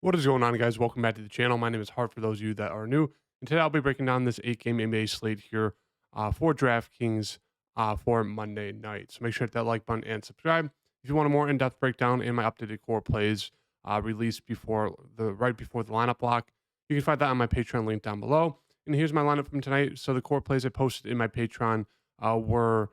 What is going on, guys? Welcome back to the channel. My name is Hart for those of you that are new. And today I'll be breaking down this 8-game NBA slate here for DraftKings for Monday night. So make sure to hit that like button and subscribe. If you want a more in-depth breakdown and my updated core plays released right before the lineup block, you can find that on my Patreon link down below. And here's my lineup from tonight. So the core plays I posted in my Patreon were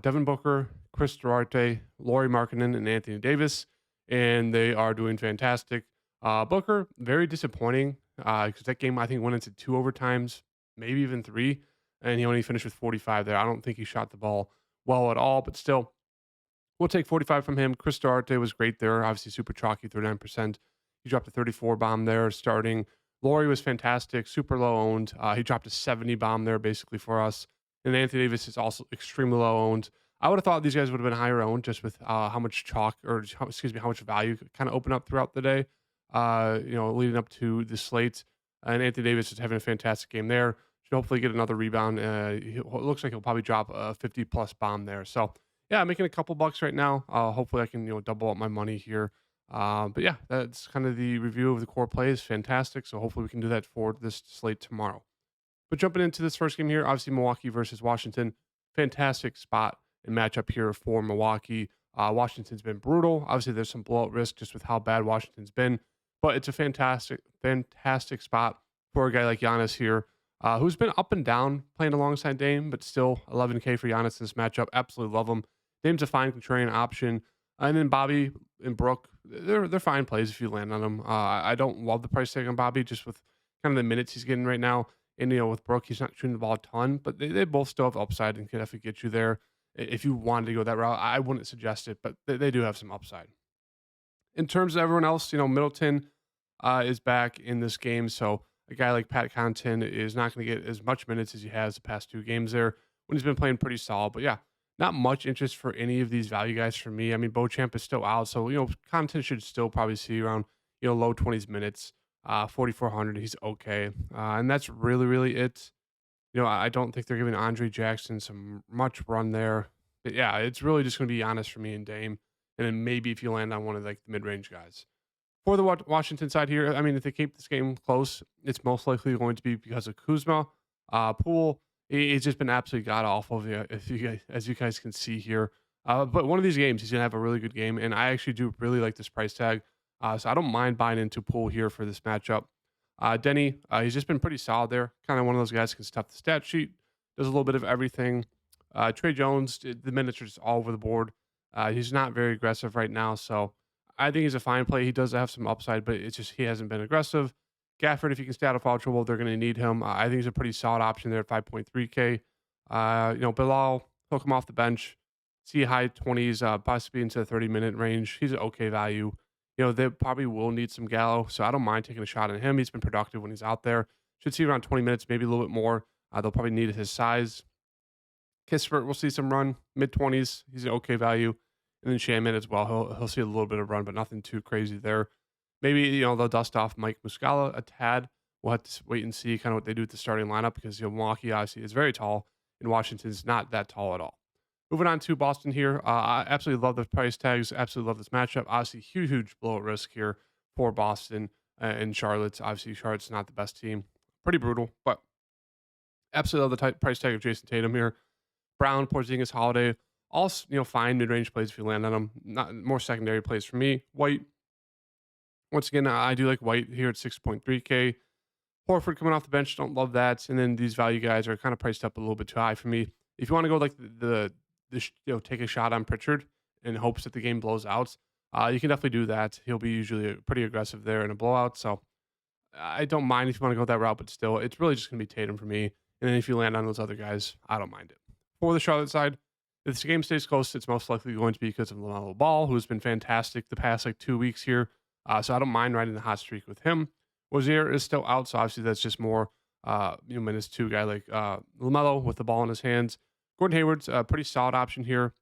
Devin Booker, Chris Duarte, Laurie Markkinen, and Anthony Davis. And they are doing fantastic. Booker, very disappointing because that game I think went into two overtimes, maybe even three, and he only finished with 45 there. I don't think he shot the ball well at all, but still, we'll take 45 from him. Chris Duarte was great there, obviously super chalky, 39%. He dropped a 34 bomb there starting. Laurie was fantastic, super low owned. He dropped a 70 bomb there basically for us. And Anthony Davis is also extremely low owned. I would have thought these guys would have been higher owned just with how much chalk or excuse me, how much value kind of open up throughout the day leading up to the slate. And Anthony Davis is having a fantastic game there. Should hopefully get another rebound. It looks like he'll probably drop a 50 plus bomb there. So yeah, I'm making a couple bucks right now. Hopefully I can double up my money here. But yeah, that's kind of the review of the core plays. Fantastic. So hopefully we can do that for this slate tomorrow. But jumping into this first game here, obviously Milwaukee versus Washington. Fantastic spot and matchup here for Milwaukee. Washington's been brutal. Obviously, there's some blowout risk just with how bad Washington's been, but it's a fantastic spot for a guy like Giannis here, who's been up and down playing alongside Dame, but still 11K for Giannis in this matchup. Absolutely love him. Dame's a fine contrarian option. And then Bobby and Brook, they're fine plays if you land on them. I don't love the price tag on Bobby just with kind of the minutes he's getting right now. And with Brook, he's not shooting the ball a ton, but they both still have upside and can definitely get you there. If you wanted to go that route, I wouldn't suggest it, but they do have some upside. In terms of everyone else, Middleton is back in this game, so a guy like Pat Connaughton is not going to get as much minutes as he has the past two games there when he's been playing pretty solid. But yeah, not much interest for any of these value guys for me. I mean, Beauchamp is still out, so Connaughton should still probably see around low 20s minutes, 4,400. He's okay, and that's really it. I don't think they're giving Andre Jackson some much run there. But yeah, it's really just going to be honest for me and Dame, and then maybe if you land on one of like the mid range guys. For the Washington side here, I mean, if they keep this game close, it's most likely going to be because of Kuzma. Poole, he's just been absolutely god awful. If you guys, as you guys can see here, but one of these games, he's gonna have a really good game, and I actually do really like this price tag. So I don't mind buying into Poole here for this matchup. Denny, he's just been pretty solid there. Kind of one of those guys who can stuff the stat sheet, does a little bit of everything. Trey Jones, the minutes are just all over the board. He's not very aggressive right now, so I think he's a fine play. He does have some upside, but it's just he hasn't been aggressive. Gafford, if he can stay out of foul trouble, they're going to need him. I think he's a pretty solid option there at 5.3K. Bilal, hook him off the bench, see high 20s, possibly into the 30-minute range. He's an okay value. They probably will need some Gallo, so I don't mind taking a shot on him. He's been productive when he's out there. Should see around 20 minutes, maybe a little bit more. They'll probably need his size. Kispert, we'll see some run, mid 20s. He's an okay value. And then Shaman as well. He'll see a little bit of run, but nothing too crazy there. Maybe they'll dust off Mike Muscala a tad. We'll have to wait and see kind of what they do with the starting lineup because Milwaukee obviously is very tall, and Washington's not that tall at all. Moving on to Boston here. I absolutely love the price tags. Absolutely love this matchup. Obviously, huge blow at risk here for Boston and Charlotte. Obviously, Charlotte's not the best team. Pretty brutal, but absolutely love the price tag of Jason Tatum here. Brown, Porzingis, Holiday, all fine mid-range plays if you land on them. Not more secondary plays for me. White, once again, I do like White here at 6.3K. Horford coming off the bench, don't love that. And then these value guys are kind of priced up a little bit too high for me. If you want to go like take a shot on Pritchard in hopes that the game blows out, you can definitely do that. He'll be usually pretty aggressive there in a blowout. So I don't mind if you want to go that route, but still, it's really just going to be Tatum for me. And then if you land on those other guys, I don't mind it. For the Charlotte side, if this game stays close, it's most likely going to be because of LaMelo Ball, who's been fantastic the past 2 weeks here. So I don't mind riding the hot streak with him. Rozier is still out, so obviously that's just more minus two guy like LaMelo with the ball in his hands. Gordon Hayward's a pretty solid option here.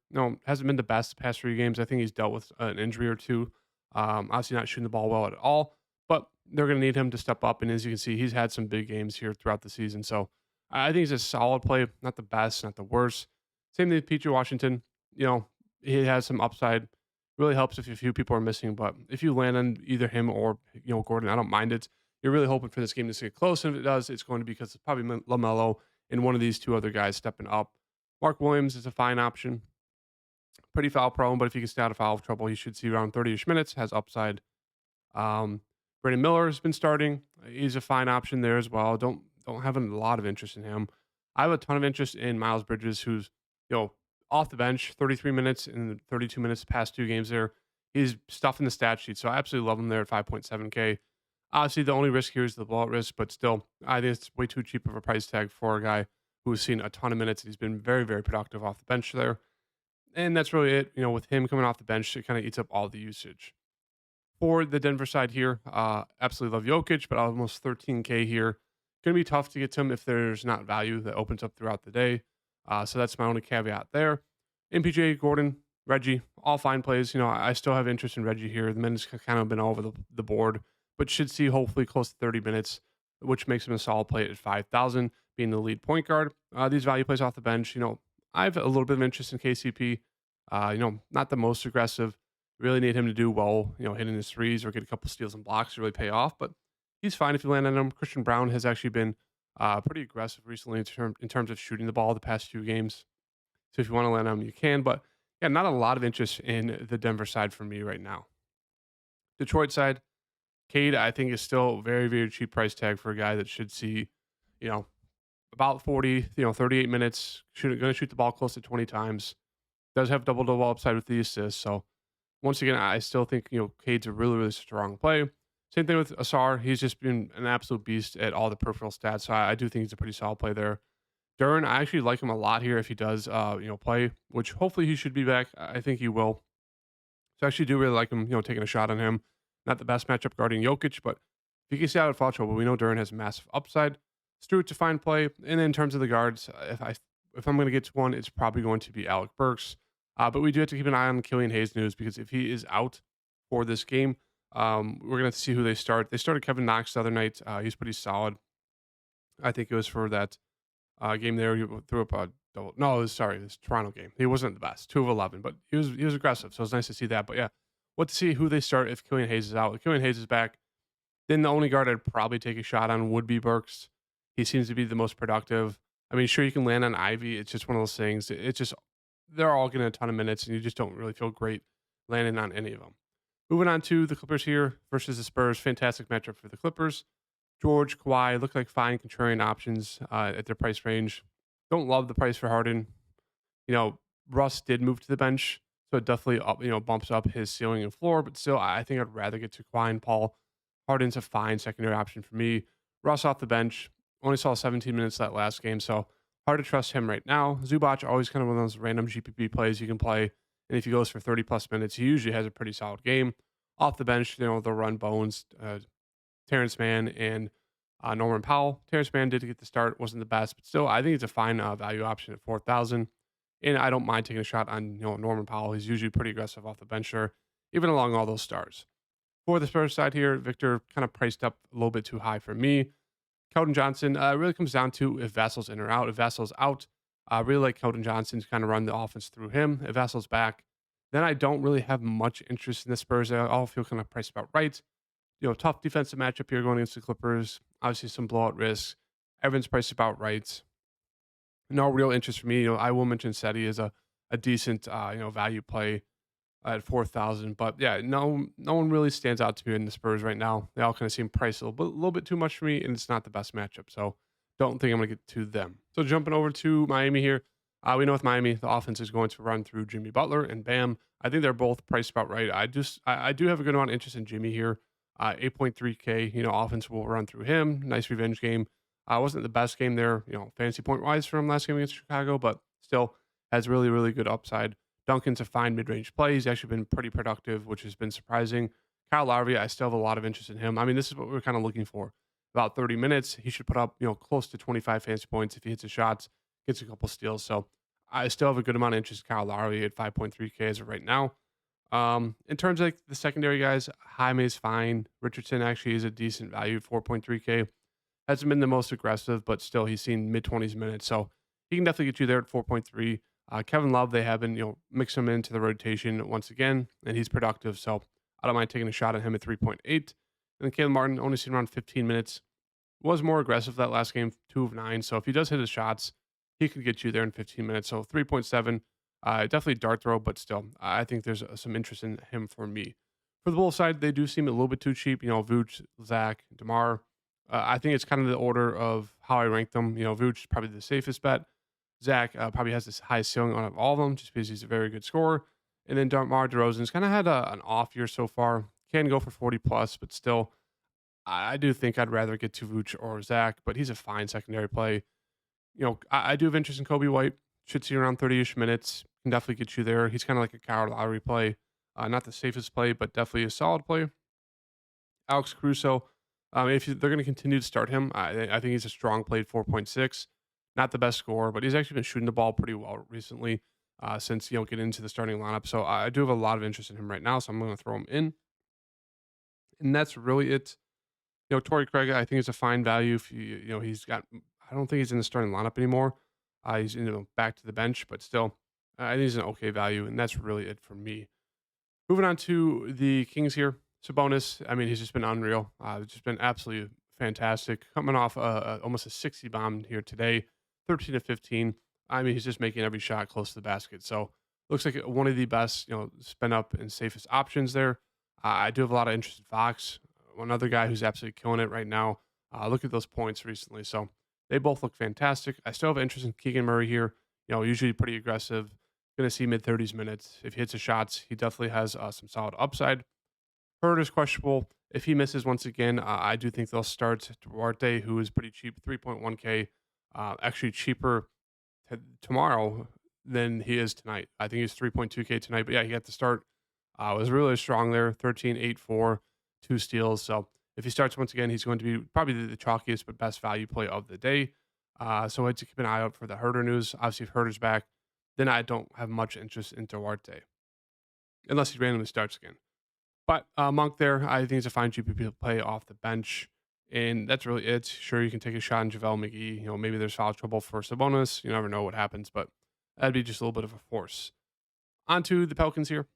Hasn't been the best the past 3 games. I think he's dealt with an injury or two. Obviously not shooting the ball well at all, but they're going to need him to step up. And as you can see, he's had some big games here throughout the season. So I think he's a solid play, not the best, not the worst. Same thing with PJ Washington. He has some upside. Really helps if a few people are missing, but if you land on either him or Gordon, I don't mind it. You're really hoping for this game to get close, and if it does, it's going to be because it's probably LaMelo and one of these two other guys stepping up. Mark Williams is a fine option, pretty foul prone, but if he can stay out of foul trouble, he should see around 30ish minutes. Has upside. Um, Brandon Miller has been starting. He's a fine option there as well. Don't have a lot of interest in him. I have a ton of interest in Miles Bridges, who's off the bench, 33 minutes and 32 minutes the past two games there. He's stuffing the stat sheet, so I absolutely love him there at 5.7K. Obviously, the only risk here is the blowout risk, but still, I think it's way too cheap of a price tag for a guy who's seen a ton of minutes. He's been very, very productive off the bench there. And that's really it. With him coming off the bench, it kind of eats up all the usage. For the Denver side here, absolutely love Jokic, but almost 13K here. Going to be tough to get to him if there's not value that opens up throughout the day. So that's my only caveat there. MPJ, Gordon, Reggie, all fine plays. I still have interest in Reggie here. The minutes kind of been all over the board, but should see hopefully close to 30 minutes, which makes him a solid play at 5,000, being the lead point guard. These value plays off the bench, I have a little bit of interest in KCP. Not the most aggressive. Really need him to do well, hitting his threes or get a couple steals and blocks to really pay off. But he's fine if you land on him. Christian Brown has actually been pretty aggressive recently in terms of shooting the ball the past few games. So if you want to land on him, you can. But yeah, not a lot of interest in the Denver side for me right now. Detroit side, Cade, I think is still very, very cheap price tag for a guy that should see, you know, about 40, 38 minutes, going to shoot the ball close to 20 times. Does have double upside with the assists. So once again, I still think, Cade's a really, really strong play. Same thing with Asar. He's just been an absolute beast at all the peripheral stats. So I do think he's a pretty solid play there. Duran, I actually like him a lot here if he does, play, which hopefully he should be back. I think he will. So I actually do really like him, taking a shot on him. Not the best matchup guarding Jokic, but if he can stay out of foul trouble, we know Duran has massive upside. Stewart to find play. And then in terms of the guards, if I'm going to get to one, it's probably going to be Alec Burks. But we do have to keep an eye on Killian Hayes news because if he is out for this game, we're going to have to see who they start. They started Kevin Knox the other night. He's pretty solid. I think it was for that game there. He threw up a double. No, this Toronto game. He wasn't the best, 2 of 11, but he was aggressive. So it was nice to see that. But yeah, what to see who they start if Killian Hayes is out. If Killian Hayes is back, then the only guard I'd probably take a shot on would be Burks. He seems to be the most productive. I mean, sure, you can land on Ivy. It's just one of those things. It's just they're all getting a ton of minutes, and you just don't really feel great landing on any of them. Moving on to the Clippers here versus the Spurs. Fantastic matchup for the Clippers. George, Kawhi look like fine contrarian options at their price range. Don't love the price for Harden. Russ did move to the bench, so it definitely bumps up his ceiling and floor. But still, I think I'd rather get to Kawhi and Paul. Harden's a fine secondary option for me. Russ off the bench. Only saw 17 minutes that last game, so hard to trust him right now. Zubac, always kind of one of those random GPP plays you can play. And if he goes for 30 plus minutes, he usually has a pretty solid game. Off the bench, they'll run Bones, Terrence Mann, and Norman Powell. Terrence Mann did get the start, wasn't the best, but still, I think it's a fine value option at 4,000. And I don't mind taking a shot on Norman Powell. He's usually pretty aggressive off the bench there, even along all those stars. For the Spurs side here, Victor kind of priced up a little bit too high for me. Keldon Johnson really comes down to if Vassal's in or out. If Vassal's out, I really like Keldon Johnson to kind of run the offense through him. If Vassal's back, then I don't really have much interest in the Spurs. I all feel kind of priced about right. Tough defensive matchup here going against the Clippers. Obviously, some blowout risks. Everyone's priced about right. No real interest for me. I will mention Seti as a decent, value play at 4,000. But yeah, no one really stands out to me in the Spurs right now. They all kind of seem priced a little bit too much for me, and it's not the best matchup. So don't think I'm going to get to them. So jumping over to Miami here. We know with Miami, the offense is going to run through Jimmy Butler and Bam. I think they're both priced about right. I do have a good amount of interest in Jimmy here. 8.3K, offense will run through him. Nice revenge game. Wasn't the best game there, fantasy point wise from last game against Chicago, but still has really, really good upside. Duncan's a fine mid-range play. He's actually been pretty productive, which has been surprising. Kyle Lowry, I still have a lot of interest in him. I mean, this is what we're kind of looking for. About 30 minutes, he should put up, close to 25 fantasy points if he hits his shots, gets a couple steals. So I still have a good amount of interest in Kyle Lowry at 5.3K as of right now. In terms of the secondary guys, Jaime is fine. Richardson actually is a decent value, 4.3K. Hasn't been the most aggressive, but still he's seen mid-20s minutes. So he can definitely get you there at 4.3. Kevin Love, they have been, mix him into the rotation once again, and he's productive. So I don't mind taking a shot on him at 3.8. And then Caleb Martin, only seen around 15 minutes, was more aggressive that last game, 2 of 9. So if he does hit his shots, he could get you there in 15 minutes. So 3.7, definitely dart throw, but still, I think there's some interest in him for me. For the Bulls side, they do seem a little bit too cheap. Vooch, Zach, DeMar. I think it's kind of the order of how I rank them. Vooch is probably the safest bet. Zach probably has the highest ceiling on all of them just because he's a very good scorer. And then DeMar DeRozan's kind of had an off year so far. Can go for 40 plus, but still, I do think I'd rather get to Vooch or Zach, but he's a fine secondary play. I do have interest in Kobe White. Should see around 30-ish minutes. Can definitely get you there. He's kind of like a Kyle Lowry play. Not the safest play, but definitely a solid play. Alex Caruso, if they're going to continue to start him, I think he's a strong play at 4.6. Not the best score, but he's actually been shooting the ball pretty well recently since, getting into the starting lineup. So I do have a lot of interest in him right now, so I'm going to throw him in. And that's really it. Torrey Craig, I think is a fine value. If he's got, I don't think he's in the starting lineup anymore. He's back to the bench, but still, I think he's an okay value, and that's really it for me. Moving on to the Kings here, Sabonis. I mean, he's just been unreal. Just been absolutely fantastic. Coming off almost a 60 bomb here today, 13 to 15. I mean, he's just making every shot close to the basket. So looks like one of the best, spend up and safest options there. I do have a lot of interest in Fox, one other guy who's absolutely killing it right now. Look at those points recently. So they both look fantastic. I still have interest in Keegan Murray here. Usually pretty aggressive. Going to see mid 30s minutes. If he hits his shots, he definitely has some solid upside. Hurt is questionable. If he misses once again, I do think they'll start Duarte, who is pretty cheap, 3.1K, actually cheaper tomorrow than he is tonight. I think he's 3.2K tonight, but yeah, he got the start. Was really strong there, 13, 8, 4, 2 steals. So if he starts once again, he's going to be probably the chalkiest but best value play of the day. So I had to keep an eye out for the Herder news. Obviously, if Herder's back, then I don't have much interest in Duarte, unless he randomly starts again. But Monk there, I think he's a fine GPP play off the bench. And that's really it. Sure, you can take a shot on JaVale McGee. Maybe there's foul trouble for Sabonis. You never know what happens, but that'd be just a little bit of a force. On to the Pelicans here.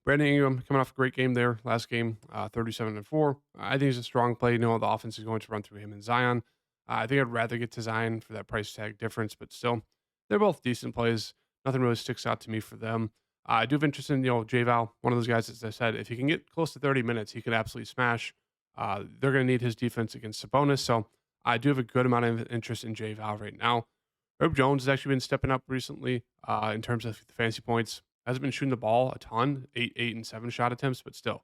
Brandon Ingram coming off a great game there. Last game, 37-4. I think he's a strong play. The offense is going to run through him and Zion. I think I'd rather get to Zion for that price tag difference, but still, they're both decent plays. Nothing really sticks out to me for them. I do have interest in, J-Val, one of those guys, as I said, if he can get close to 30 minutes, he could absolutely smash. They're going to need his defense against Sabonis, so I do have a good amount of interest in J-Val right now. Herb Jones has actually been stepping up recently in terms of fantasy points. Hasn't been shooting the ball a ton, 8, and 7 shot attempts, but still,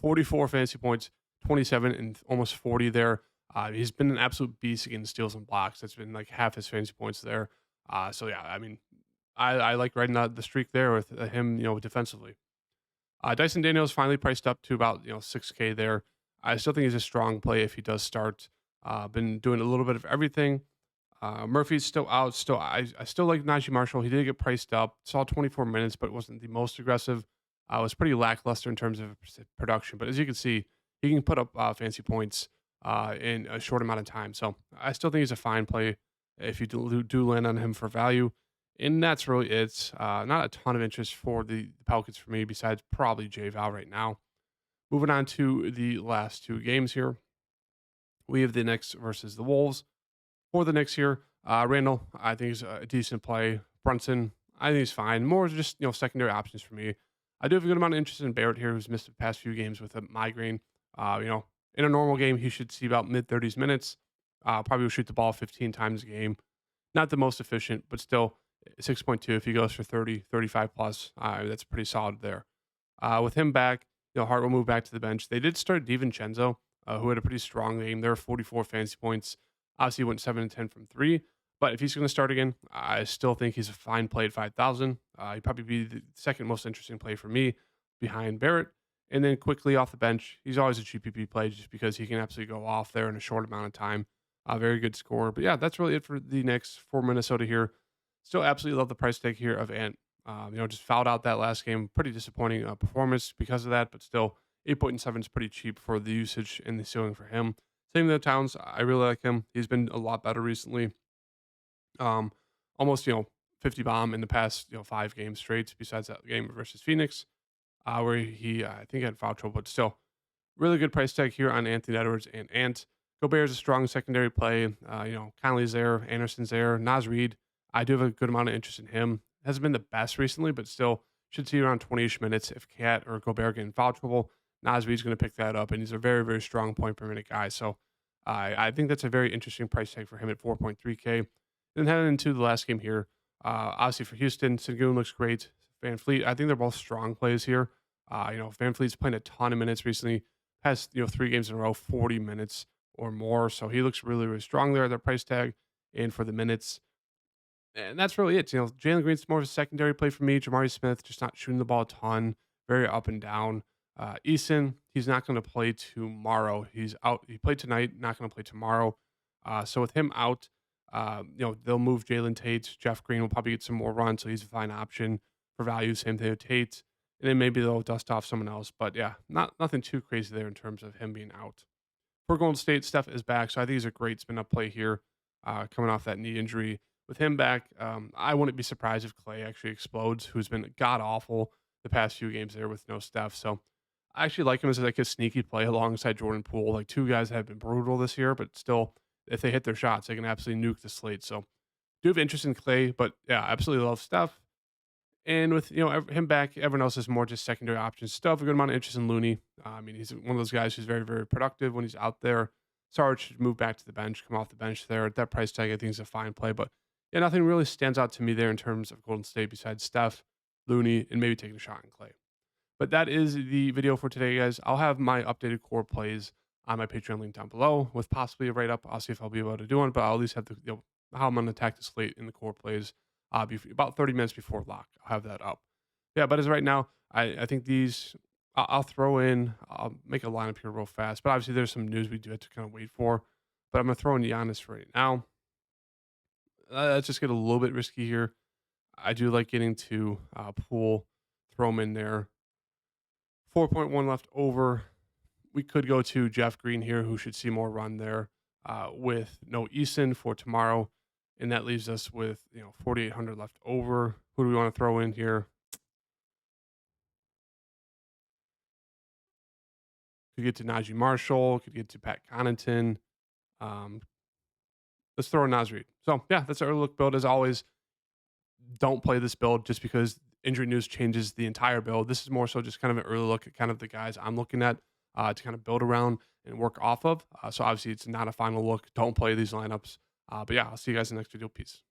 44 fantasy points, 27 and almost 40 there. He's been an absolute beast against steals and blocks. That's been like half his fantasy points there. So yeah, I mean, I like riding the streak there with him, defensively. Dyson Daniels finally priced up to about 6K there. I still think he's a strong play if he does start. Been doing a little bit of everything. Murphy's still out. I still like Najee Marshall. He did get priced up. Saw 24 minutes, but wasn't the most aggressive. Was pretty lackluster in terms of production. But as you can see, he can put up fancy points in a short amount of time. So I still think he's a fine play if you do land on him for value. And that's really it. Not a ton of interest for the Pelicans for me, besides probably J-Val right now. Moving on to the last 2 games here. We have the Knicks versus the Wolves. For the Knicks here, Randall, I think he's a decent play. Brunson, I think he's fine. More just, secondary options for me. I do have a good amount of interest in Barrett here, who's missed the past few games with a migraine. In a normal game, he should see about mid-30s minutes. Probably will shoot the ball 15 times a game. Not the most efficient, but still 6.2 if he goes for 30, 35 plus. That's pretty solid there. With him back, Hart will move back to the bench. They did start DiVincenzo, who had a pretty strong game. There were 44 fantasy points. Obviously, he went 7 and 10 from 3. But if he's going to start again, I still think he's a fine play at 5,000. He'd probably be the second most interesting play for me behind Barrett. And then quickly off the bench, he's always a GPP play just because he can absolutely go off there in a short amount of time. Very good score. But yeah, that's really it for the Knicks for Minnesota here. Still absolutely love the price tag here of Ant. Just fouled out that last game. Pretty disappointing performance because of that, but still 8.7 is pretty cheap for the usage and the ceiling for him. Same with Towns. I really like him. He's been a lot better recently. Almost, 50 bomb in the past, 5 games straight. Besides that game versus Phoenix, where he I think had foul trouble, but still really good price tag here on Anthony Edwards and Ant. Gobert is a strong secondary play. Conley's there, Anderson's there, Naz Reid. I do have a good amount of interest in him. Hasn't been the best recently, but still should see around 20-ish minutes if Cat or Gobert get in foul trouble. Naz Reid's going to pick that up, and he's a very, very strong point per minute guy. So I think that's a very interesting price tag for him at 4.3K. Then heading into the last game here, obviously for Houston, Sengun looks great. Van Fleet, I think they're both strong plays here. Van Fleet's playing a ton of minutes recently. Has 3 games in a row, 40 minutes or more. So he looks really, really strong there at their price tag and for the minutes. And that's really it. Jalen Green's more of a secondary play for me. Jamari Smith just not shooting the ball a ton, very up and down. Eason, he's not going to play tomorrow. He's out. He played tonight, not going to play tomorrow. So with him out, they'll move Jalen Tate. Jeff Green will probably get some more runs, so he's a fine option for value. Same thing with Tate. And then maybe they'll dust off someone else. But yeah, nothing too crazy there in terms of him being out. For Golden State, Steph is back, so I think he's a great spin up play here, coming off that knee injury. With him back, I wouldn't be surprised if Clay actually explodes, who's been god awful the past few games there with no Steph. So I actually like him as like a sneaky play alongside Jordan Poole, like two guys that have been brutal this year, but still, if they hit their shots, they can absolutely nuke the slate. So do have interest in Clay, but yeah, absolutely love Steph. And with him back, everyone else is more just secondary options. Still have a good amount of interest in Looney. I mean, he's one of those guys who's very, very productive when he's out there. Sarge should move back to the bench, come off the bench there. At that price tag, I think is a fine play. But yeah, nothing really stands out to me there in terms of Golden State besides Steph, Looney, and maybe taking a shot in Clay. But that is the video for today, guys. I'll have my updated core plays on my Patreon link down below with possibly a write up. I'll see if I'll be able to do one, but I'll at least have the how I'm going to attack the slate in the core plays about 30 minutes before lock. I'll have that up. Yeah, but as of right now, I think these I'll throw in. I'll make a lineup here real fast. But obviously, there's some news we do have to kind of wait for. But I'm going to throw in Giannis right now. Let's just get a little bit risky here. I do like getting to Pool, throw him in there. 4.1 left over. We could go to Jeff Green here, who should see more run there with no Eason for tomorrow. And that leaves us with 4,800 left over. Who do we want to throw in here? Could get to Najee Marshall. Could get to Pat Connaughton. Let's throw in Naz Reid. So yeah, that's our look build. As always, don't play this build just because injury news changes the entire build. This is more so just kind of an early look at kind of the guys I'm looking at to kind of build around and work off of. So obviously it's not a final look. Don't play these lineups. But yeah, I'll see you guys in the next video. Peace.